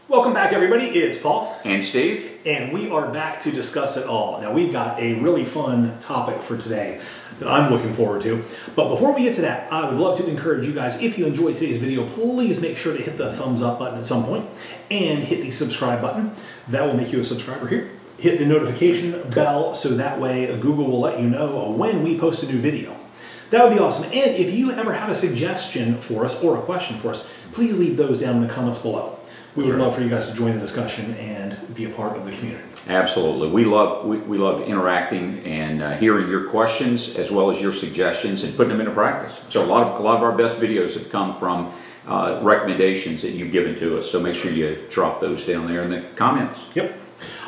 Welcome back, everybody. It's Paul. And Steve. And we are back to discuss it all. Now, we've got a really fun topic for today that I'm looking forward to. But before we get to that, I would love to encourage you guys, if you enjoyed today's video, please make sure to hit the thumbs up button at some point and hit the subscribe button. That will make you a subscriber here. Hit the notification bell so that way Google will let you know when we post a new video. That would be awesome. And if you ever have a suggestion for us or a question for us, please leave those down in the comments below. We would love for you guys to join the discussion and be a part of the community. Absolutely. We love interacting and hearing your questions as well as your suggestions and putting them into practice. So a lot of our best videos have come from recommendations that you've given to us. So make sure you drop those down there in the comments. Yep.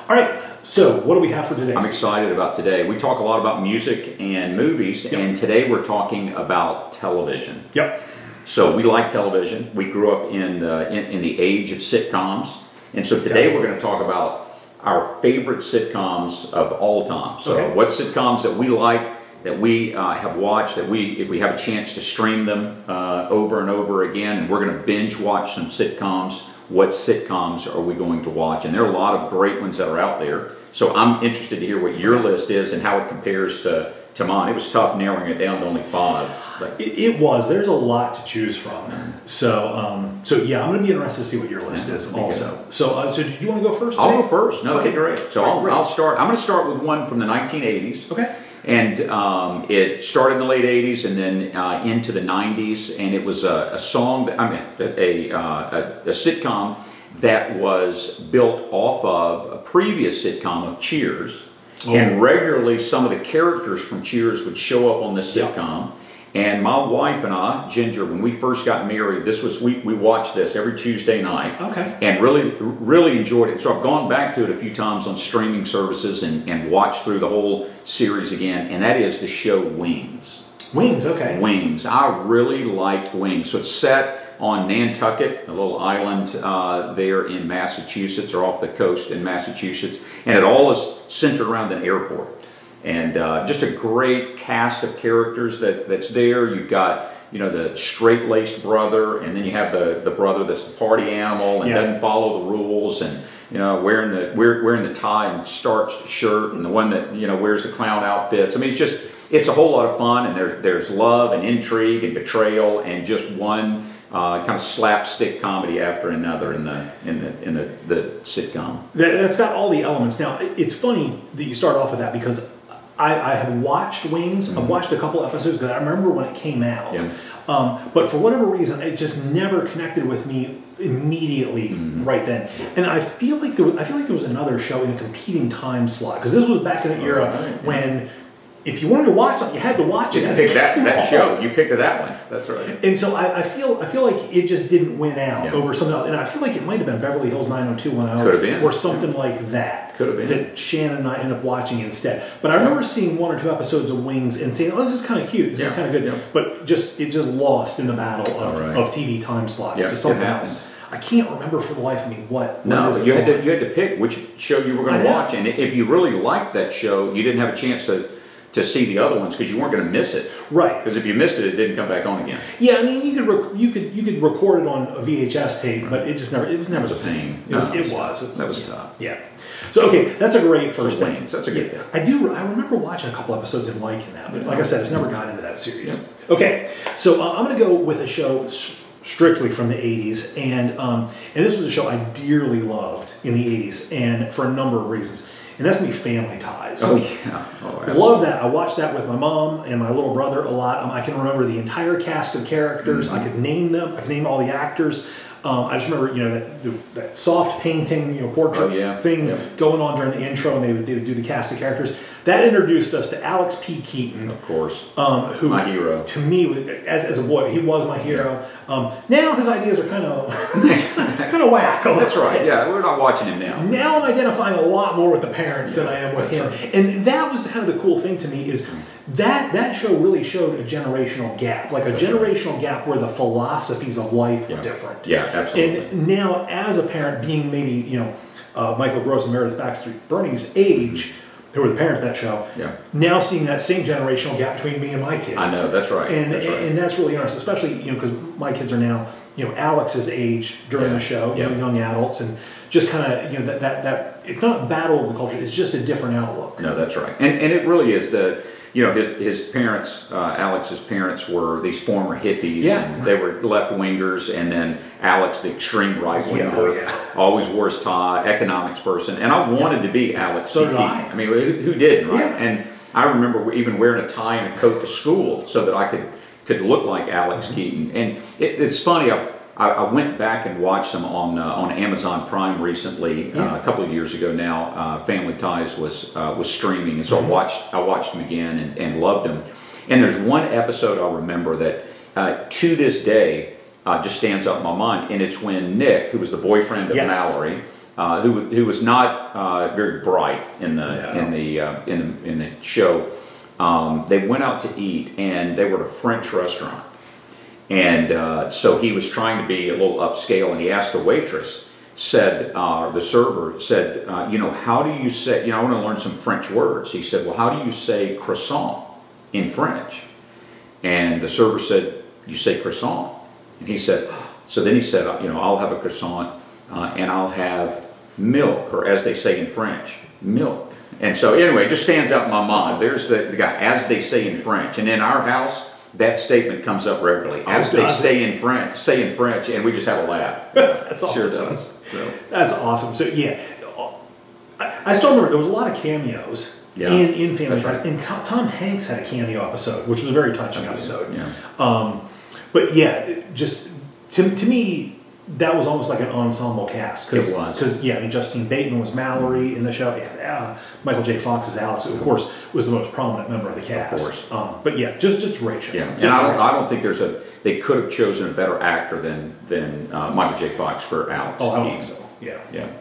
All right. So what do we have for today? I'm excited about today. We talk a lot about music and movies, and today we're talking about television. Yep. So we like television. We grew up in the age of sitcoms, and so today we're going to talk about our favorite sitcoms of all time. So what sitcoms that we like, that we have watched, that if we have a chance to stream them over and over again, and we're going to binge watch some sitcoms. What sitcoms are we going to watch? And there are a lot of great ones that are out there. So I'm interested to hear what your list is and how it compares to mine. It was tough narrowing it down to only 5. But it was. There's a lot to choose from. So yeah, I'm going to be interested to see what your list is also. So did you want to go first today? I'll go first. No, okay, great. So I'll start. I'm going to start with one from the 1980s. Okay. And it started in the late 80s and then into the 90s, and it was a song, a sitcom that was built off of a previous sitcom of Cheers. And regularly some of the characters from Cheers would show up on this sitcom. And my wife and I, Ginger, when we first got married, we watched this every Tuesday night. Okay. And really enjoyed it. So I've gone back to it a few times on streaming services and watched through the whole series again. And that is the show Wings. Wings, okay. Wings. I really liked Wings. So it's set on Nantucket, a little island there in Massachusetts, or off the coast in Massachusetts. And it all is centered around an airport. And just a great cast of characters that's there. You've got, the straight-laced brother, and then you have the brother that's the party animal and doesn't follow the rules, and wearing the tie and starched shirt, and the one that wears the clown outfits. I mean, it's a whole lot of fun, and there's love and intrigue and betrayal, and just one kind of slapstick comedy after another in the sitcom. That's got all the elements. Now, it's funny that you start off with that because I have watched Wings. I've watched a couple episodes because I remember when it came out. Yeah. But for whatever reason, it just never connected with me immediately right then. And I feel like there was another show in a competing time slot, because this was back in the era when if you wanted to watch something, you had to watch it. You picked that show. You picked that one. That's right. And so I feel like it just didn't win out over something else. And I feel like it might have been Beverly Hills 90210. Could have been. Or something like that. Could have been. That Shannon and I ended up watching instead. But I remember seeing 1 or 2 episodes of Wings and saying, "Oh, this is kind of cute. This is kind of good." Yeah. But it just lost in the battle of TV time slots to something else. I can't remember for the life of me what. No, you had to pick which show you were going to watch, and if you really liked that show, you didn't have a chance to see the other ones because you weren't going to miss it. Right. Because if you missed it, it didn't come back on again. Yeah, I mean, you could record it on a VHS tape, but it was never the same. It was. That was tough. Yeah. So okay, that's a great first pick. Wings. That's a good pick. I remember watching a couple episodes and liking that, but like I said, I just never got into that series. Yeah. Okay, so I'm going to go with a show strictly from the 80s, and this was a show I dearly loved in the 80s, and for a number of reasons. And that's going to be Family Ties. Oh, yeah. Oh, I love that. I watched that with my mom and my little brother a lot. I can remember the entire cast of characters. I could name them. I could name all the actors. I just remember, that soft painting, portrait thing going on during the intro, and they would do the cast of characters. That introduced us to Alex P. Keaton, of course, who my hero. To me, as a boy, he was my hero. Now his ideas are kind of whack. That's right. Yeah, we're not watching him now. Now I'm identifying a lot more with the parents than I am with him, and that was kind of the cool thing to me is that show really showed a generational gap, like a generational gap where the philosophies of life were different. Yeah, absolutely. And now, as a parent, being maybe Michael Gross and Meredith Baxter Burney's age, who were the parents of that show, now seeing that same generational gap between me and my kids. I know, that's right. And that's really interesting, especially because my kids are now Alex's age during the show, young adults, and just kind of that it's not battle of the culture, it's just a different outlook. No, that's right, and it really is his parents, Alex's parents were these former hippies, and they were left-wingers, and then Alex, the extreme right-winger, always wore his tie, economics person, and I wanted to be Alex. So did I. I mean, who didn't, right? Yeah. And I remember even wearing a tie and a coat to school so that I could look like Alex Keaton. And it's funny, I went back and watched them on Amazon Prime recently, a couple of years ago now. Family Ties was streaming, and so I watched them again and loved them. And there's one episode I remember that to this day just stands out in my mind, and it's when Nick, who was the boyfriend of Mallory, who was not very bright in the show, they went out to eat, and they were at a French restaurant. And so he was trying to be a little upscale, and he asked the waitress, the server said, how do you say, I want to learn some French words. He said, well, how do you say croissant in French? And the server said, you say croissant. And he said, so then he said, I'll have a croissant, and I'll have milk, or as they say in French, milk. And so anyway, it just stands out in my mind. There's the guy, as they say in French. And in our house, that statement comes up regularly. As they say in French, and we just have a laugh. That's awesome. Sure does. So. That's awesome. So yeah, I still remember there was a lot of cameos in Family Ties. And Tom Hanks had a cameo episode, which was a very touching episode. Yeah. But yeah, just to me, that was almost like an ensemble cast. It was. Because, Justine Bateman was Mallory in the show. Michael J. Fox as Alex, who, of course, was the most prominent member of the cast. Of course. But yeah, just a great show. Yeah, and I don't think they could have chosen a better actor than Michael J. Fox for Alex. Oh, I don't think so.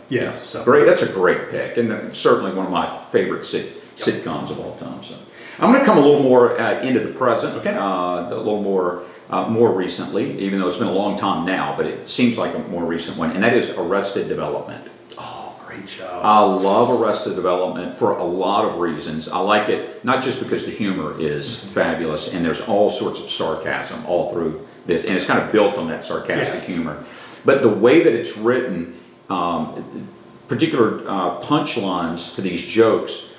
Yeah. So great. That's a great pick, and certainly one of my favorite sitcoms of all time. So I'm going to come a little more into the present. Okay. A little more recently, even though it's been a long time now, but it seems like a more recent one, and that is Arrested Development. Oh, great show. I love Arrested Development for a lot of reasons. I like it not just because the humor is fabulous, and there's all sorts of sarcasm all through this, and it's kind of built on that sarcastic humor, but the way that it's written, particular punchlines to these jokes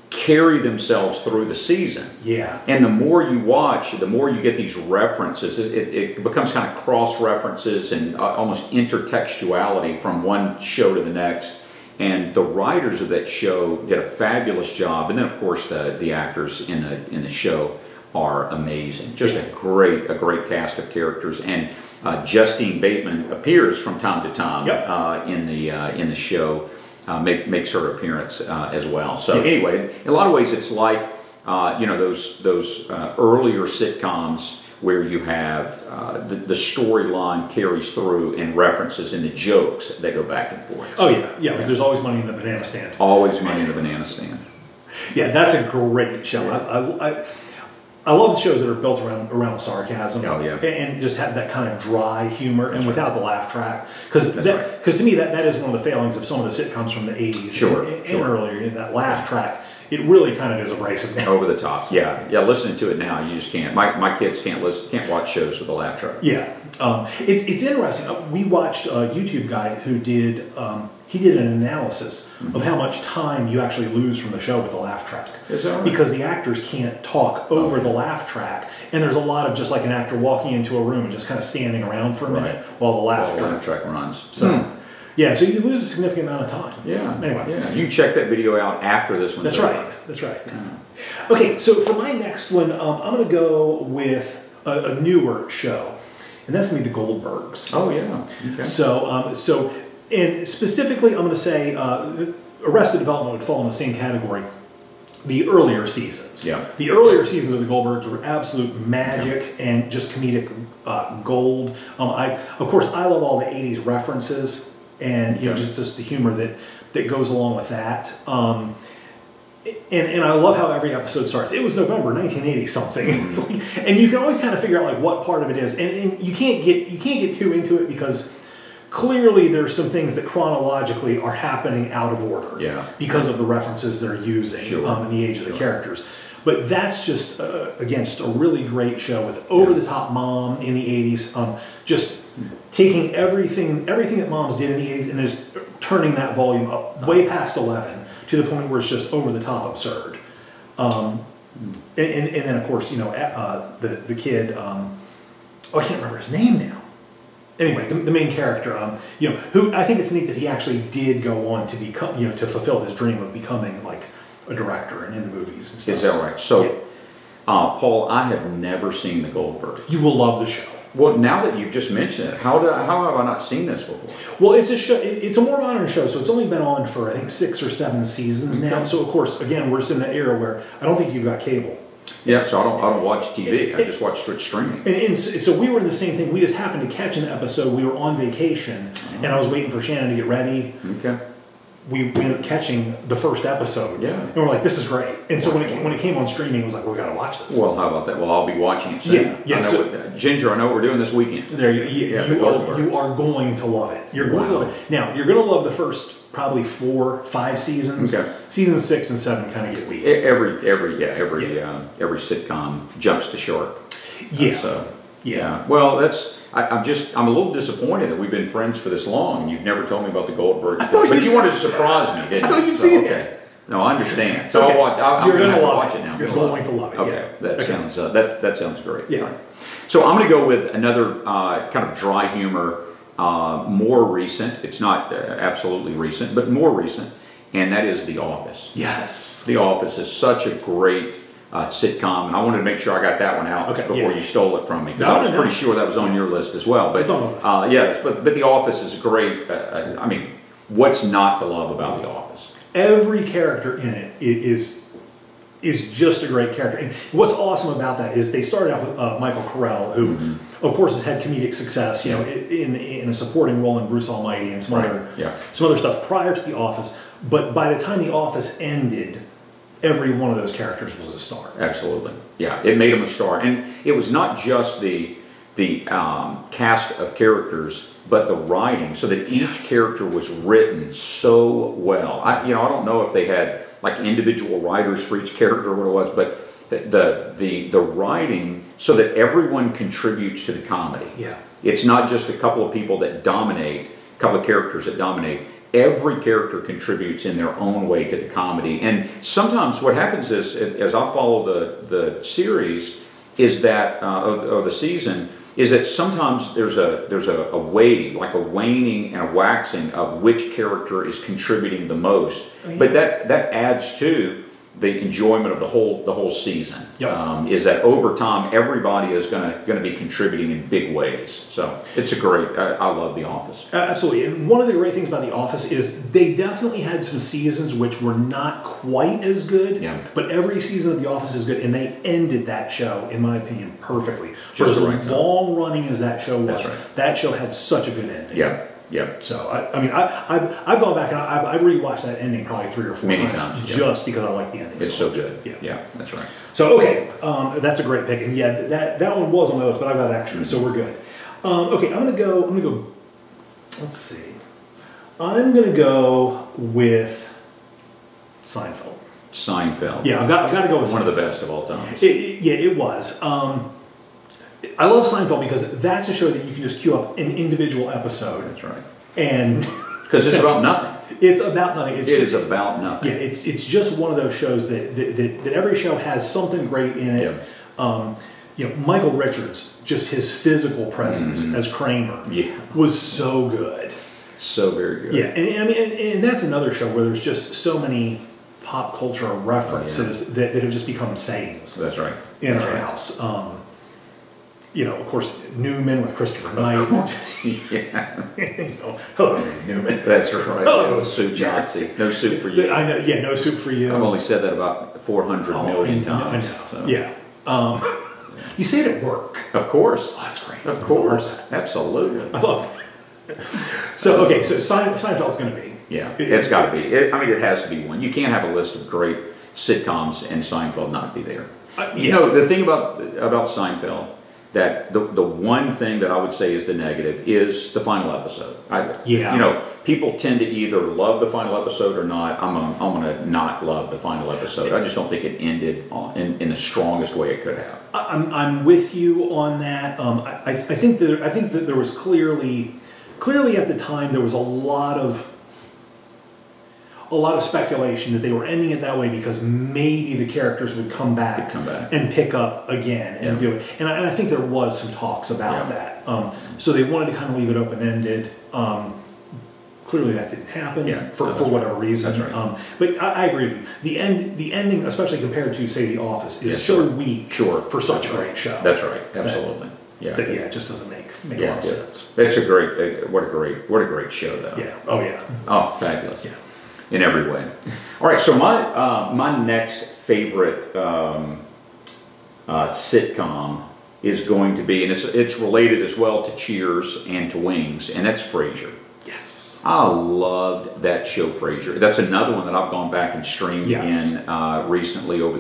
carry themselves through the season. Yeah. And the more you watch, the more you get these references. It becomes kind of cross-references and almost intertextuality from one show to the next. And the writers of that show did a fabulous job. And then, of course, the actors in the show are amazing. Just a great cast of characters. And Justine Bateman appears from time to time in the show. Makes her appearance as well. So anyway, in a lot of ways, it's like those earlier sitcoms where you have the storyline carries through and references and the jokes that go back and forth. Oh yeah. Like there's always money in the banana stand. Always money in the banana stand. Yeah, that's a great show. Yeah. I love the shows that are built around sarcasm and just have that kind of dry humor and without the laugh track. Because to me, that is one of the failings of some of the sitcoms from the 80s and earlier. That laugh track, it really kind of is abrasive now. Over the top. Yeah. Listening to it now, you just can't. My kids can't watch shows with a laugh track. Yeah. It's interesting. We watched a YouTube guy who did an analysis of how much time you actually lose from the show with the laugh track. Is that right? Because the actors can't talk over the laugh track, and there's a lot of just like an actor walking into a room and just kind of standing around for a minute while the laugh track runs. So so you lose a significant amount of time. Yeah. Anyway. Yeah. You can check that video out after this one. That's right. Okay, so for my next one, I'm going to go with a newer show, and that's going to be The Goldbergs. Oh yeah. Okay. So and specifically, I'm going to say Arrested Development would fall in the same category. The earlier seasons. Yeah. The earlier seasons of The Goldbergs were absolute magic and just comedic gold. Of course, I love all the 80s references and just the humor that goes along with that. And I love how every episode starts. It was November 1980 something, and you can always kind of figure out like what part of it is, and you can't get too into it because clearly there's some things that chronologically are happening out of order because of the references they're using and the age of the characters. But that's just again just a really great show with over the top mom in the 80s. Just taking everything that moms did in the 80s and just turning that volume up way past 11 to the point where it's just over the top absurd. And then of course, you know, the kid, I can't remember his name now. Anyway, the main character, you know, who I think it's neat that he actually did go on to become, you know, to fulfill his dream of becoming like a director and in the movies and stuff. Is that right? So, Paul, I have never seen the Goldbergs. You will love the show. Well, now that you've just mentioned it, how have I not seen this before? Well, it's a show. It's a more modern show, so it's only been on for I think 6 or 7 seasons now. So of course, again, we're just in that era where I don't think you've got cable. Yeah, so I don't watch TV. I just watch streaming. And so we were in the same thing. We just happened to catch an episode. We were on vacation, and I was waiting for Shannon to get ready. Okay. We ended up catching the first episode. Yeah. And we're like, this is great. And so when it came on streaming, it was like, well, we got to watch this. Well, how about that? Well, I'll be watching it soon. Yeah. Ginger, I know what we're doing this weekend. There you are going to love it. You're going to love it. Now, you're going to love the first probably 4, 5 seasons. Okay. Season 6 and 7 kind of get weak. Every sitcom jumps the shark. Yeah. So well, I'm a little disappointed that we've been friends for this long and you've never told me about the Goldbergs. But you wanted to surprise me, didn't you? I thought you'd seen it. No, I understand. So I'll watch. You're going to watch it now. You're going to love it. Okay, that sounds great. Yeah. Right. So I'm going to go with another kind of dry humor, more recent. It's not absolutely recent, but more recent, and that is The Office. Yes. The Office is such a great sitcom, and I wanted to make sure I got that one out before you stole it from me, because I was pretty sure that was on your list as well. But it's on the list. Yes, but The Office is great. I mean, what's not to love about The Office? Every character in it is just a great character. And what's awesome about that is they started off with Michael Carell, who, of course, has had comedic success, you know, in a supporting role in Bruce Almighty and some other stuff prior to The Office. But by the time The Office ended, every one of those characters was a star. Absolutely, yeah. It made them a star, and it was not just the cast of characters, but the writing, so that each character was written so well. I don't know if they had like individual writers for each character or what it was, but the writing, so that everyone contributes to the comedy. Yeah, it's not just a couple of people that dominate, a couple of characters that dominate. Every character contributes in their own way to the comedy. And sometimes what happens is, as I follow the series, is that or the season, is that sometimes there's a wave, like a waning and a waxing of which character is contributing the most. Oh, yeah. But that adds to the enjoyment of the whole season. Yep. Is that over time everybody is going to be contributing in big ways. So it's a great. I love The Office. Absolutely, and one of the great things about The Office is they definitely had some seasons which were not quite as good. Yeah. But every season of The Office is good, and they ended that show, in my opinion, perfectly. For as long running as that show was, that show had such a good ending. Yeah. Yeah. So I've gone back and I've rewatched that ending probably 3 or 4 times just because I like the ending. It's so good. Yeah, that's right. So okay, that's a great pick, and yeah, that one was on my list, but I got extra, so we're good. Okay, I'm gonna go. Let's see. I'm gonna go with Seinfeld. Seinfeld. Yeah, I've got to go with one of the best of all time. It was. I love Seinfeld because that's a show that you can just queue up an individual episode. That's right. And because it's about nothing. It's about nothing. It is about nothing. Yeah, it's just one of those shows that every show has something great in it. Yeah. Michael Richards, just his physical presence as Kramer, was so good. So very good. Yeah, and that's another show where there's just so many pop culture references that have just become sayings. That's right. In our house. Of course, Newman with Christopher Knight. Hello, Newman. That's right. Hello, soup Nazi. No soup for you. I know. Yeah, no soup for you. I've only said that about 400 million times. I know. So. Yeah. You say it at work. Of course. Oh, that's great. Of course. Absolutely. I love it. So Seinfeld's going to be. Yeah, it's got to be. It has to be one. You can't have a list of great sitcoms and Seinfeld not be there. The thing about Seinfeld that the one thing that I would say is the negative is the final episode. Yeah. You know, people tend to either love the final episode or not. I'm gonna not love the final episode. I just don't think it ended in the strongest way it could have. I'm with you on that. I think that there was clearly at the time there was a lot of speculation that they were ending it that way because maybe the characters would come back and pick up again and do it. And I think there was some talks about that. So they wanted to kind of leave it open-ended. Clearly that didn't happen for whatever reason. That's right. But I agree with you. The ending, especially compared to, say, The Office, is so weak for such a great show. That's right. Absolutely. It just doesn't make a lot of sense. That's a great, what a great show, though. Yeah. Oh, yeah. Oh, fabulous. Yeah. In every way. All right, so my next favorite sitcom is going to be, and it's related as well to Cheers and to Wings, and that's Frasier. Yes. I loved that show, Frasier. That's another one that I've gone back and streamed in recently over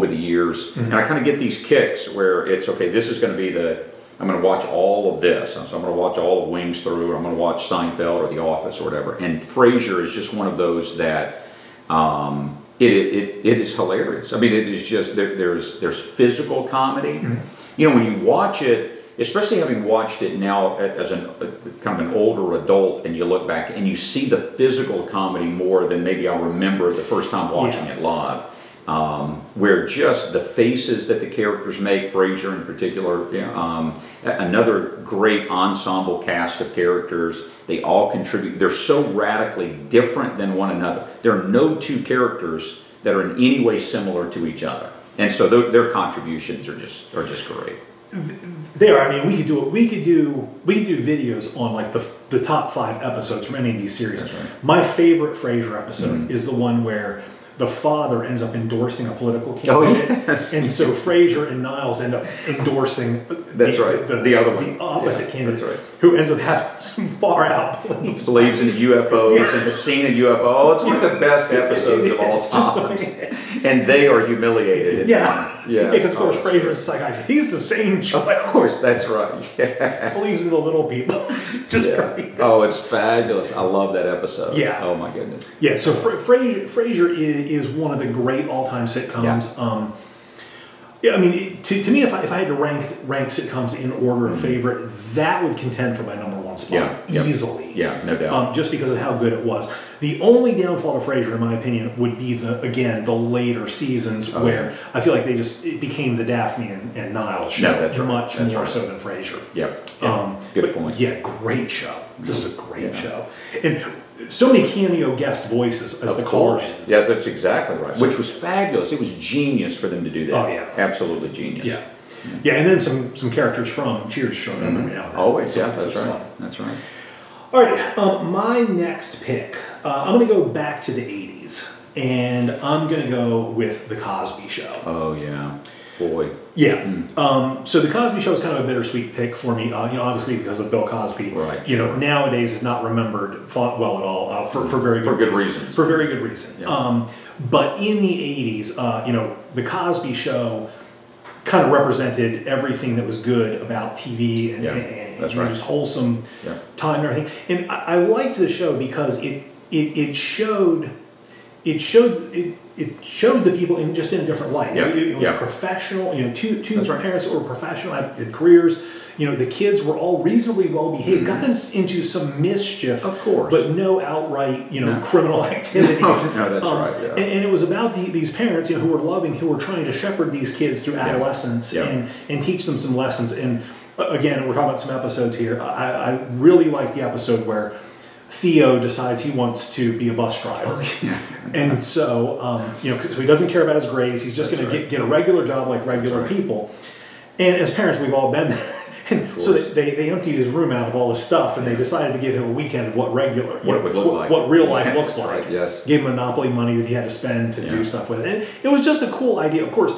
the years, and I kind of get these kicks where it's okay. This is going to be I'm going to watch all of this. So I'm going to watch all of Wings through, or I'm going to watch Seinfeld or The Office or whatever. And Frasier is just one of those that it is hilarious. I mean, it is just there's physical comedy. You know, when you watch it, especially having watched it now as kind of an older adult, and you look back and you see the physical comedy more than maybe I remember the first time watching it live. Where just the faces that the characters make, Frasier in particular, another great ensemble cast of characters. They all contribute. They're so radically different than one another. There are no two characters that are in any way similar to each other, and so their contributions are just great. They are. I mean, we could do videos on like the top 5 episodes from any of these series. Right. My favorite Frasier episode is the one where the father ends up endorsing a political candidate, and so Frasier and Niles end up endorsing the opposite candidate, who ends up having some far out beliefs. Believes in UFOs and has seen a UFO. It's one of the best episodes of all time, and they are humiliated. Because of course Frasier is a psychiatrist. He's the same child. Of course, that's right. Believes in the little people. Great. Oh, it's fabulous. I love that episode. Yeah. Oh my goodness. Yeah. So Frasier is one of the great all-time sitcoms. I mean, to me, if I had to rank sitcoms in order of favorite, that would contend for my #1 spot easily. Yeah, no doubt. Just because of how good it was. The only downfall of Frasier, in my opinion, would be the later seasons where I feel like it became the Daphne and Niles show much more so than Frasier. Good point. Yeah, great show. Just a great show. And so many cameo guest voices as the Corsins. Yeah, that's exactly right. Which was fabulous. It was genius for them to do that. Oh, yeah. Absolutely genius. Yeah, and then some characters from Cheers showed up every now and then. Always, that's right. That's right. All right, my next pick, I'm going to go back to the 80s, and I'm going to go with The Cosby Show. Oh, yeah. Boy. Yeah. So The Cosby Show is kind of a bittersweet pick for me, obviously because of Bill Cosby. Right. Nowadays it's not remembered well at all for very good reasons. For very good reason. Yeah. But in the 80s, The Cosby Show kind of represented everything that was good about TV and just wholesome time and everything. And I liked the show because it showed the people in a different light. It was professional. Two parents that were professional, had careers. The kids were all reasonably well behaved. Got into some mischief, of course, but no outright criminal activity. No, that's right. Yeah. And it was about these parents who were loving, who were trying to shepherd these kids through adolescence and teach them some lessons. And again, we're talking about some episodes here. I really like the episode where Theo decides he wants to be a bus driver. And so, so he doesn't care about his grades. He's just going to get a regular job like regular people. And as parents, we've all been there. And so they emptied his room out of all his stuff, and they decided to give him a weekend of what it would look like. What real life looks like. Right, yes. Gave him Monopoly money that he had to spend to do stuff with it. And it was just a cool idea. Of course,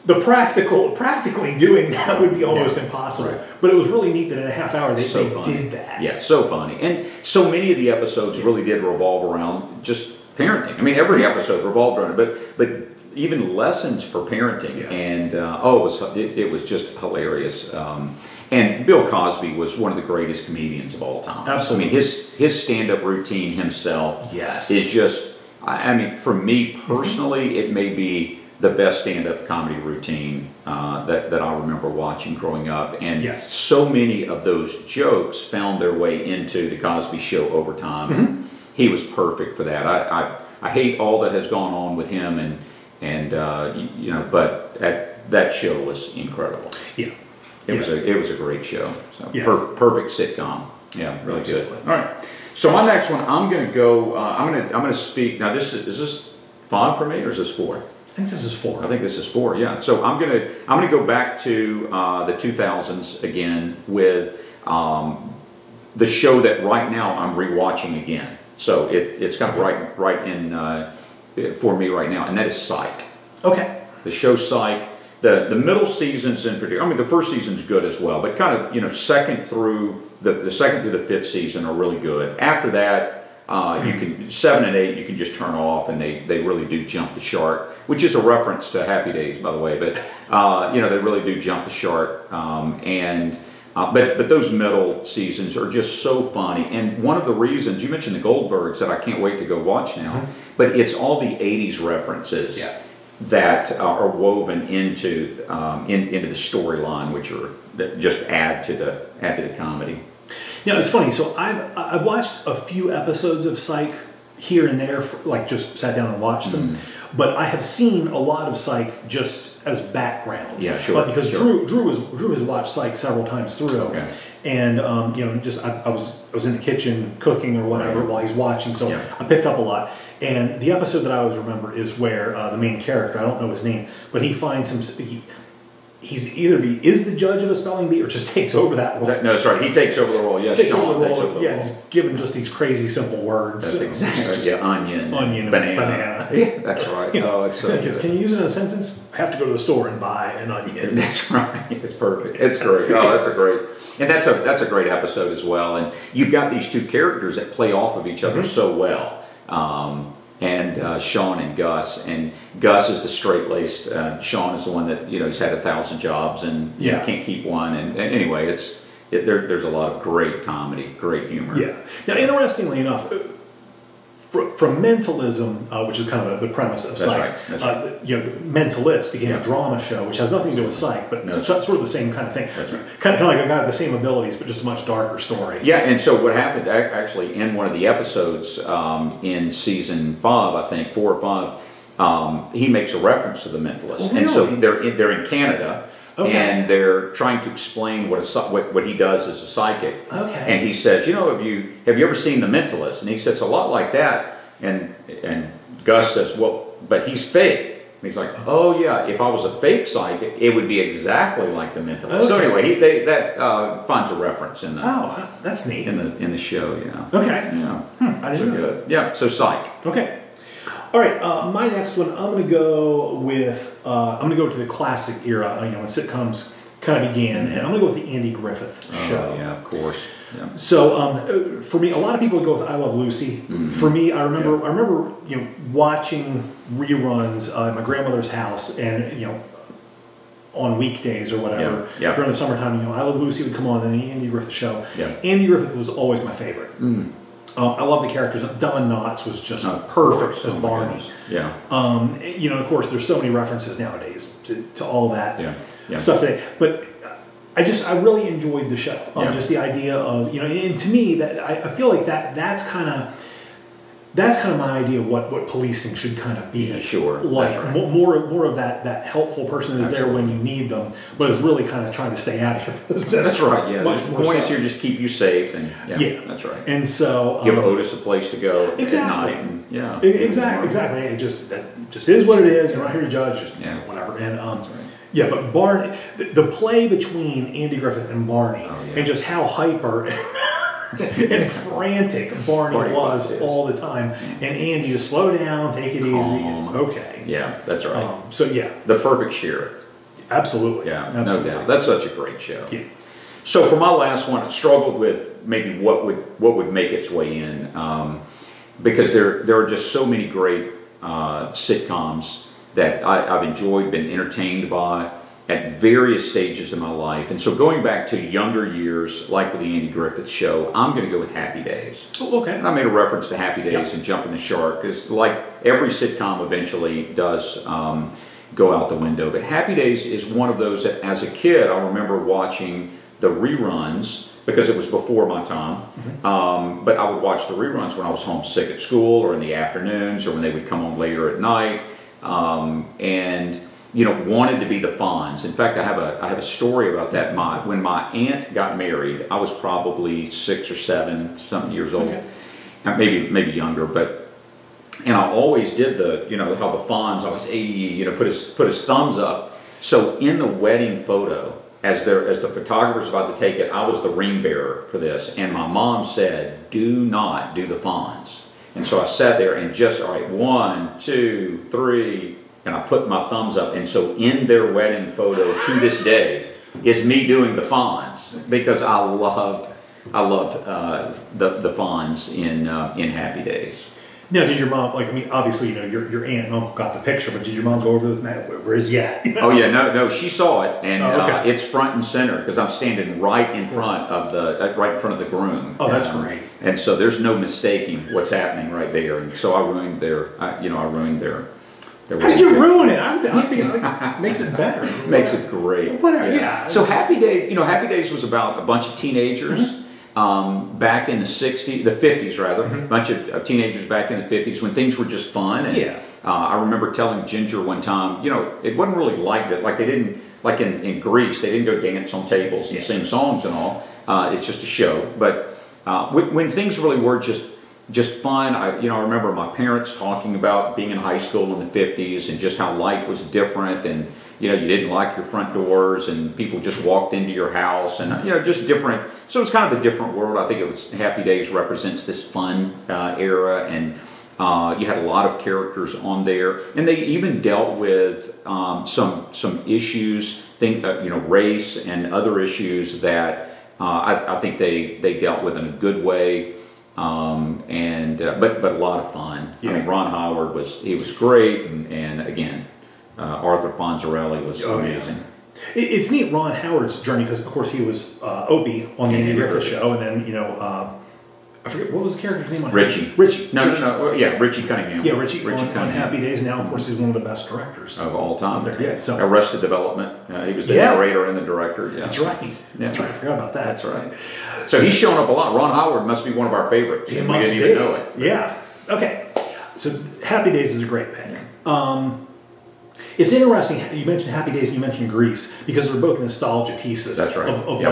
practically doing that would be almost impossible. Right. But it was really neat that in a half hour they did that. Yeah, so funny. And so many of the episodes really did revolve around just parenting. I mean, every episode revolved around it. But even lessons for parenting, Yeah. and it was just hilarious. And Bill Cosby was one of the greatest comedians of all time. Absolutely. I mean, his stand-up routine himself Yes. is just, I mean, for me personally, it may be the best stand-up comedy routine that I remember watching growing up. And Yes. so many of those jokes found their way into the Cosby Show over time. He was perfect for that. I hate all that has gone on with him, and you know, but that show was incredible. Yeah. It was a great show. So Yeah. perfect sitcom. Yeah, really Absolutely. good. All right. So my next one, I'm going to go. I'm going to speak. Now, is this 5 for me or is this 4? I think this is 4. I think this is 4. Yeah. So I'm gonna go back to the 2000s again with the show that right now I'm rewatching again. So it's kind of right in for me right now, and that is Psych. Okay. The show Psych. The middle seasons in particular, I mean, the first season's good as well, but kind of, you know, second through the 5th season are really good. After that, you can 7 and 8 you can just turn off, and they really do jump the shark, which is a reference to Happy Days, by the way. But you know, they really do jump the shark, but those middle seasons are just so funny. And one of the reasons you mentioned the Goldbergs that I can't wait to go watch now, but it's all the '80s references. Yeah. That are woven into the storyline, which are that just add to the comedy. Now it's funny. So I've watched a few episodes of Psych here and there, like just sat down and watched them. But I have seen a lot of Psych just as background. Yeah, sure. Because sure. Drew has watched Psych several times through. Okay. And you know, just I was in the kitchen cooking or whatever while he's watching, so Yeah. I picked up a lot. And the episode that I always remember is where the main character, I don't know his name, but he finds he's either is the judge of a spelling bee or just takes over that role. No, that's right. He takes over the role. Yes, Takes Sean over the takes role. over the Yeah, role. he's given just these crazy simple words. That's exactly. Yeah, onion, and banana. Yeah, that's right. You know, Oh, it's so like, good. can you use it in a sentence? I have to go to the store and buy an onion. That's right. It's perfect. It's great. Oh, that's a great. And that's a great episode as well. And you've got these two characters that play off of each other so well. And Sean and Gus. And Gus is the straight-laced. Sean is the one that, you know, he's had 1,000 jobs and you know, can't keep one. And anyway, there's a lot of great comedy, great humor. Yeah. Now, interestingly enough, from Mentalism, which is kind of the premise of Psych, That's right. You know, the Mentalist became a drama show, which has nothing to do with Psych, but sort of the same kind of thing. Kind of like a guy with the same abilities, but just a much darker story. Yeah, and so what happened actually in one of the episodes in season 5, I think 4 or 5, he makes a reference to the Mentalist, Oh, really? and so they're in Canada. Okay. And they're trying to explain what he does as a psychic. Okay. And he says, you know, have you ever seen The Mentalist? And he says, a lot like that. And Gus says, well, but he's fake. And he's like, oh yeah, if I was a fake psychic, it would be exactly like The Mentalist. Okay. So anyway, that finds a reference in the that's neat. in the show. Yeah. Okay. Yeah. I didn't know that. Yeah. So Psych. Okay. All right, my next one, I'm going to go with, I'm going to go to the classic era, you know, when sitcoms kind of began, and I'm going to go with the Andy Griffith Show. Yeah, of course. Yeah. So for me, a lot of people would go with I Love Lucy. For me, I remember, you know, watching reruns at my grandmother's house, and you know, on weekdays or whatever during the summertime, you know, I Love Lucy would come on, and the Andy Griffith Show. Yeah. Andy Griffith was always my favorite. I love the characters. Don Knotts was just perfect as Barney. Yeah. You know, of course, there's so many references nowadays to all that stuff today. But I really enjoyed the show. Just the idea of, you know, and to me, that I feel like that's kind of my idea of what policing should kind of be. Sure. Like That's right. more of that helpful person that is there when you need them, but is really kind of trying to stay out of your business. That's right. Yeah. Much The more point is so. here just keep you safe, and that's right. And so Give Otis a place to go exactly. at night. And, Exactly. It just is what it is. You're not here to judge. Just whatever. And That's right. yeah, but Barney, the play between Andy Griffith and Barney, and just how hyper and frantic Barney was all the time, and Andy just slow down, take it easy, it's okay. Yeah, that's right. So yeah, The Perfect Sheriff. Absolutely. Yeah, absolutely. no doubt. That's such a great show. Yeah. So for my last one, I struggled with maybe what would make its way in, because there are just so many great sitcoms that I've enjoyed, been entertained by at various stages of my life. And so going back to younger years, like with the Andy Griffith Show, I'm going to go with Happy Days. Oh, okay. And I made a reference to Happy Days and Jumping the Shark, because like every sitcom eventually does go out the window. But Happy Days is one of those that as a kid, I remember watching the reruns, because it was before my time. But I would watch the reruns when I was homesick at school, or in the afternoons, or when they would come on later at night. And you know, wanted to be the Fonz. In fact, I have a story about that. When my aunt got married, I was probably 6 or 7 something years old, maybe younger. And I always did how the Fonz always put his thumbs up. So in the wedding photo, as the photographer's about to take it, I was the ring bearer for this, and my mom said, "Do not do the Fonz." And so I sat there and just, all right, 1, 2, 3. And I put my thumbs up, and so in their wedding photo to this day is me doing the Fonz, because I loved the Fonz in Happy Days. Now, did your mom, obviously, your aunt and uncle got the picture, but did your mom go over with Matt? Where is he at? Oh yeah, no, she saw it, and it's front and center, because I'm standing right in front of the groom. Oh, that's great. And so there's no mistaking what's happening right there, and so I ruined their. How did you ruin it? I'm thinking it makes it better. Makes it great. Whatever, yeah. So Happy Days was about a bunch of teenagers back in the 50s rather. A bunch of teenagers back in the 50s when things were just fun. And, I remember telling Ginger one time, it wasn't really like that. Like they didn't, like in Greece, they didn't go dance on tables and sing songs and all. It's just a show. But when things really were just fun. I remember my parents talking about being in high school in the 50s and just how life was different, and you didn't lock your front doors and people just walked into your house, and just different. So it's kind of a different world. I think it was Happy Days represents this fun era, and you had a lot of characters on there, and they even dealt with some issues, race and other issues that I think they dealt with in a good way. But a lot of fun. I mean, Ron Howard was great, and again, Arthur Fonzarelli was amazing. It's neat, Ron Howard's journey, because of course he was Opie on the Andy Griffith Show, and then I forget what was the character's name on Richie. Richie. No. Yeah, Richie Cunningham. Yeah, Richie Cunningham. On Happy Days. Now, of course, he's one of the best directors of all time. Yeah. So Arrested Development. He was the narrator and the director. Yeah. That's right. That's right. I forgot about that. That's right. So he's showing up a lot. Ron Howard must be one of our favorites. He must be. We didn't even know it. Yeah. Okay. So Happy Days is a great pick. It's interesting. You mentioned Happy Days and you mentioned Grease, because they're both nostalgia pieces. That's right. Of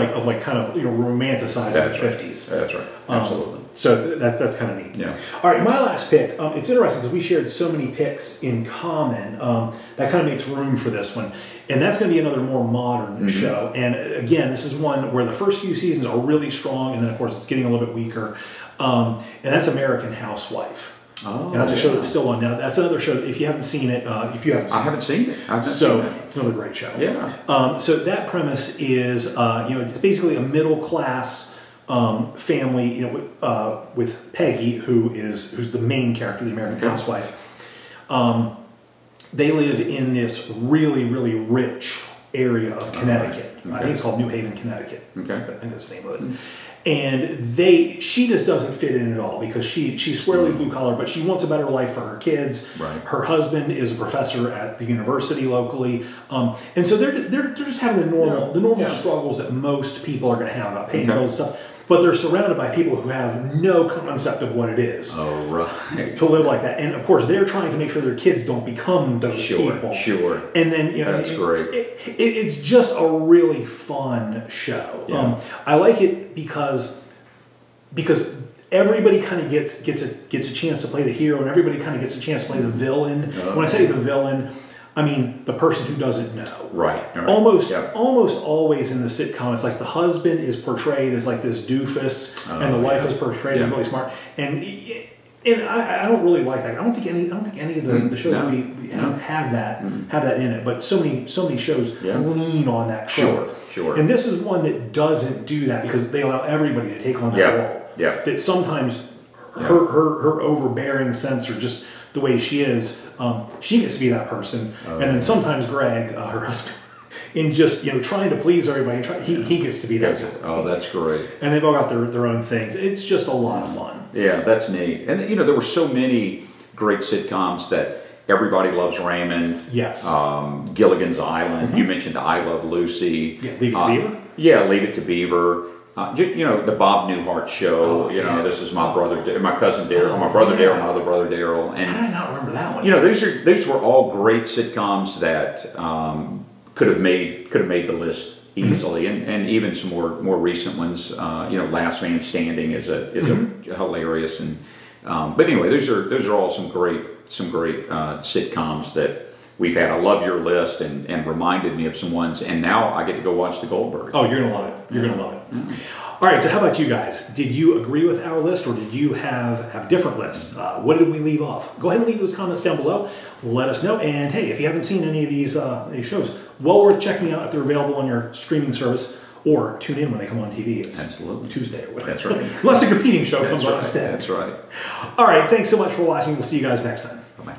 kind of romanticizing the 50s. That's right. Absolutely. So that's kind of neat. Yeah. All right, my last pick. It's interesting because we shared so many picks in common. That kind of makes room for this one. And that's going to be another more modern show. And again, this is one where the first few seasons are really strong, and then of course it's getting a little bit weaker. And that's American Housewife. Oh, and that's a show that's still on now. That's another show. If you haven't seen it, I haven't seen it. It's another great show. Yeah. So that premise is, it's basically a middle class family, with Peggy, who's the main character, the American Housewife. They live in this really, really rich area of Connecticut. I think it's called New Haven, Connecticut. Okay. I think that's the name of it. And she just doesn't fit in at all, because she's squarely blue collar, but she wants a better life for her kids. Right. Her husband is a professor at the university locally, and so they're just having the normal struggles that most people are going to have about paying bills and stuff. But they're surrounded by people who have no concept of what it is to live like that. And of course, they're trying to make sure their kids don't become those people. Sure. And then, that's great. It's just a really fun show. Yeah. I like it because everybody kind of gets a chance to play the hero, and everybody kind of gets a chance to play the villain. When I say the villain, I mean the person who doesn't know. Right. Almost always in the sitcom, it's like the husband is portrayed as like this doofus, and the wife is portrayed as really smart. And I don't really like that. I don't think any of the shows we have that in it. But so many shows lean on that trope. Sure. And this is one that doesn't do that, because they allow everybody to take on that role. Yeah. That sometimes her overbearing sense, or just the way she is, she gets to be that person. And then sometimes Greg, her husband, in just trying to please everybody, he gets to be that guy. Oh, that's great. And they've all got their own things. It's just a lot of fun. Yeah, that's neat. And there were so many great sitcoms that everybody loves Raymond. Yes. Gilligan's Island. You mentioned I Love Lucy. Yeah, Leave It to Beaver. Yeah, Leave It to Beaver. The Bob Newhart show. This is my brother, my cousin Daryl, my brother Daryl, my other brother Daryl. And I did not remember that one. These were all great sitcoms that could have made the list easily, and even some more recent ones. Last Man Standing is a hilarious, and but anyway, those are all some great sitcoms that we've had. I love your list and reminded me of some ones, and now I get to go watch the Goldbergs. Oh, you're gonna love it. You're gonna love it. Yeah. All right. So, how about you guys? Did you agree with our list, or did you have different lists? What did we leave off? Go ahead and leave those comments down below. Let us know. And hey, if you haven't seen any of these shows, well worth checking out if they're available on your streaming service, or tune in when they come on TV. It's Absolutely. Tuesday or whatever. That's right. Unless a competing show comes on right. instead. That's right. All right. Thanks so much for watching. We'll see you guys next time. Bye-bye.